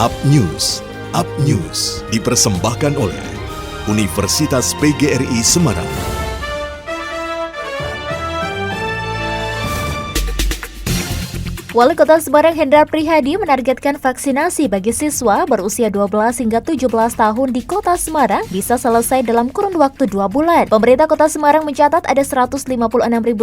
Up News dipersembahkan oleh Universitas PGRI Semarang. Wali Kota Semarang Hendrar Prihadi menargetkan vaksinasi bagi siswa berusia 12 hingga 17 tahun di Kota Semarang bisa selesai dalam kurun waktu 2 bulan. Pemerintah Kota Semarang mencatat ada 156.000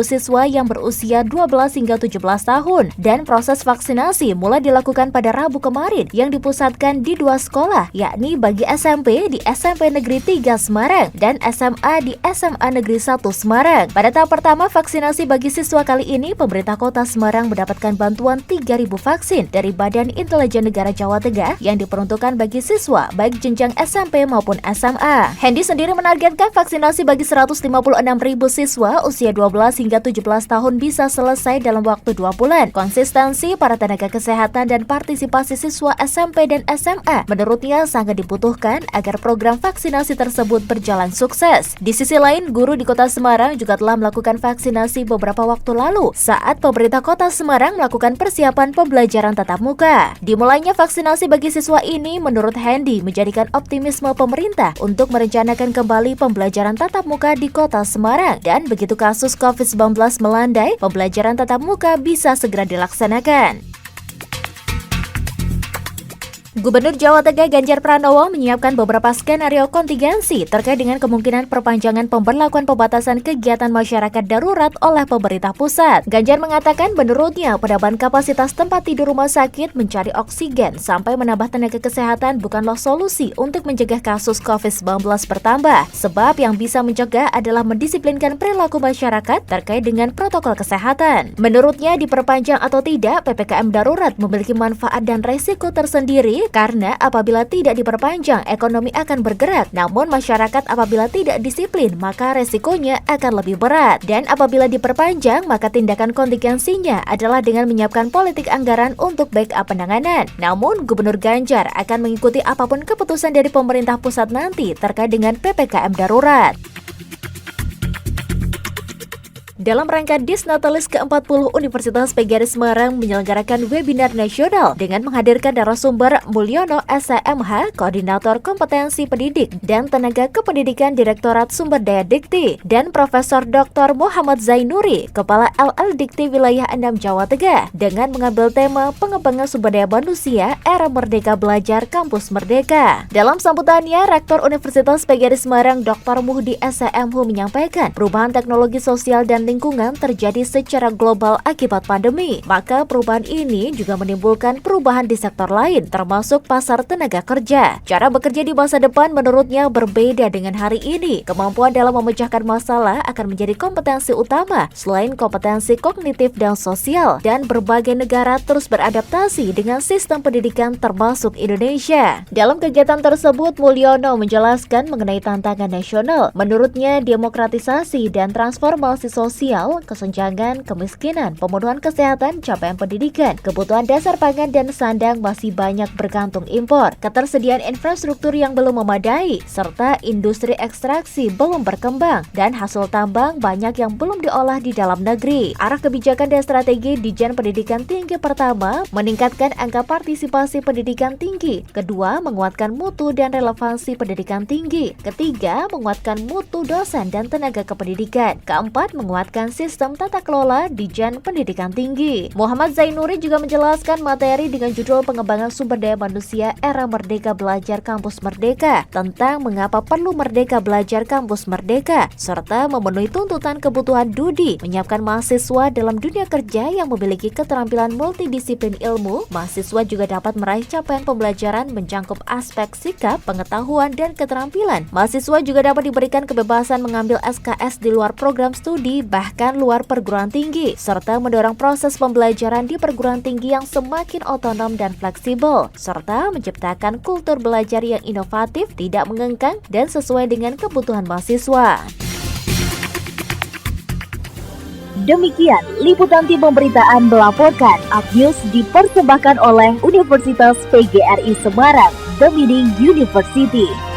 siswa yang berusia 12 hingga 17 tahun dan proses vaksinasi mulai dilakukan pada Rabu kemarin yang dipusatkan di 2 sekolah, yakni bagi SMP di SMP Negeri 3 Semarang dan SMA di SMA Negeri 1 Semarang. Pada tahap pertama vaksinasi bagi siswa kali ini, pemerintah Kota Semarang mendapatkan bantuan 3.000 vaksin dari Badan Intelijen Negara Jawa Tengah yang diperuntukkan bagi siswa baik jenjang SMP maupun SMA. Hendi sendiri menargetkan vaksinasi bagi 156.000 siswa usia 12 hingga 17 tahun bisa selesai dalam waktu 2 bulan. Konsistensi para tenaga kesehatan dan partisipasi siswa SMP dan SMA menurutnya sangat dibutuhkan agar program vaksinasi tersebut berjalan sukses. Di sisi lain, guru di Kota Semarang juga telah melakukan vaksinasi beberapa waktu lalu saat pemerintah Kota Semarang melakukan persiapan pembelajaran tatap muka. Dimulainya vaksinasi bagi siswa ini menurut Hendi menjadikan optimisme pemerintah untuk merencanakan kembali pembelajaran tatap muka di Kota Semarang, dan begitu kasus COVID-19 melandai, pembelajaran tatap muka bisa segera dilaksanakan. Gubernur Jawa Tengah Ganjar Pranowo menyiapkan beberapa skenario kontingensi terkait dengan kemungkinan perpanjangan pemberlakuan pembatasan kegiatan masyarakat darurat oleh pemerintah pusat. Ganjar mengatakan menurutnya penambahan kapasitas tempat tidur rumah sakit, mencari oksigen, sampai menambah tenaga kesehatan bukanlah solusi untuk mencegah kasus COVID-19 bertambah. Sebab yang bisa mencegah adalah mendisiplinkan perilaku masyarakat terkait dengan protokol kesehatan. Menurutnya diperpanjang atau tidak, PPKM darurat memiliki manfaat dan resiko tersendiri karena apabila tidak diperpanjang, ekonomi akan bergerak. Namun masyarakat apabila tidak disiplin, maka resikonya akan lebih berat. Dan apabila diperpanjang, maka tindakan kontingensinya adalah dengan menyiapkan politik anggaran untuk backup penanganan. Namun Gubernur Ganjar akan mengikuti apapun keputusan dari pemerintah pusat nanti terkait dengan PPKM darurat. Dalam rangka Disnatalis ke-40, Universitas PGRI Semarang menyelenggarakan webinar nasional dengan menghadirkan narasumber Mulyono SMH, Koordinator Kompetensi Pendidik dan Tenaga Kependidikan Direktorat Sumber Daya Dikti, dan Profesor Dr. Muhammad Zainuri, Kepala LL Dikti Wilayah 6 Jawa Tengah, dengan mengambil tema pengembangan sumber daya manusia era Merdeka Belajar Kampus Merdeka. Dalam sambutannya, Rektor Universitas PGRI Semarang Dr. Muhdi SMH menyampaikan perubahan teknologi sosial dan lingkungan terjadi secara global akibat pandemi. Maka perubahan ini juga menimbulkan perubahan di sektor lain, termasuk pasar tenaga kerja. Cara bekerja di masa depan menurutnya berbeda dengan hari ini. Kemampuan dalam memecahkan masalah akan menjadi kompetensi utama, selain kompetensi kognitif dan sosial. Dan berbagai negara terus beradaptasi dengan sistem pendidikan termasuk Indonesia. Dalam kegiatan tersebut, Mulyono menjelaskan mengenai tantangan nasional. Menurutnya, demokratisasi dan transformasi sosial, kesenjangan, kemiskinan, pemenuhan kesehatan, capaian pendidikan, kebutuhan dasar pangan dan sandang masih banyak bergantung impor, ketersediaan infrastruktur yang belum memadai, serta industri ekstraksi belum berkembang, dan hasil tambang banyak yang belum diolah di dalam negeri. Arah kebijakan dan strategi Ditjen Pendidikan Tinggi pertama, meningkatkan angka partisipasi pendidikan tinggi. Kedua, menguatkan mutu dan relevansi pendidikan tinggi. Ketiga, menguatkan mutu dosen dan tenaga kependidikan. Keempat, menguatkan sistem tata kelola Ditjen Pendidikan Tinggi. Muhammad Zainuri juga menjelaskan materi dengan judul Pengembangan Sumber Daya Manusia Era Merdeka Belajar Kampus Merdeka, tentang mengapa perlu Merdeka Belajar Kampus Merdeka, serta memenuhi tuntutan kebutuhan Dudi, menyiapkan mahasiswa dalam dunia kerja yang memiliki keterampilan multidisiplin ilmu. Mahasiswa juga dapat meraih capaian pembelajaran mencakup aspek sikap, pengetahuan, dan keterampilan. Mahasiswa juga dapat diberikan kebebasan mengambil SKS di luar program studi, bahkan luar perguruan tinggi, serta mendorong proses pembelajaran di perguruan tinggi yang semakin otonom dan fleksibel, serta menciptakan kultur belajar yang inovatif, tidak mengengkang, dan sesuai dengan kebutuhan mahasiswa. Demikian liputan tim pemberitaan melaporkan. Up News dipersembahkan oleh Universitas PGRI Semarang, The Leading University.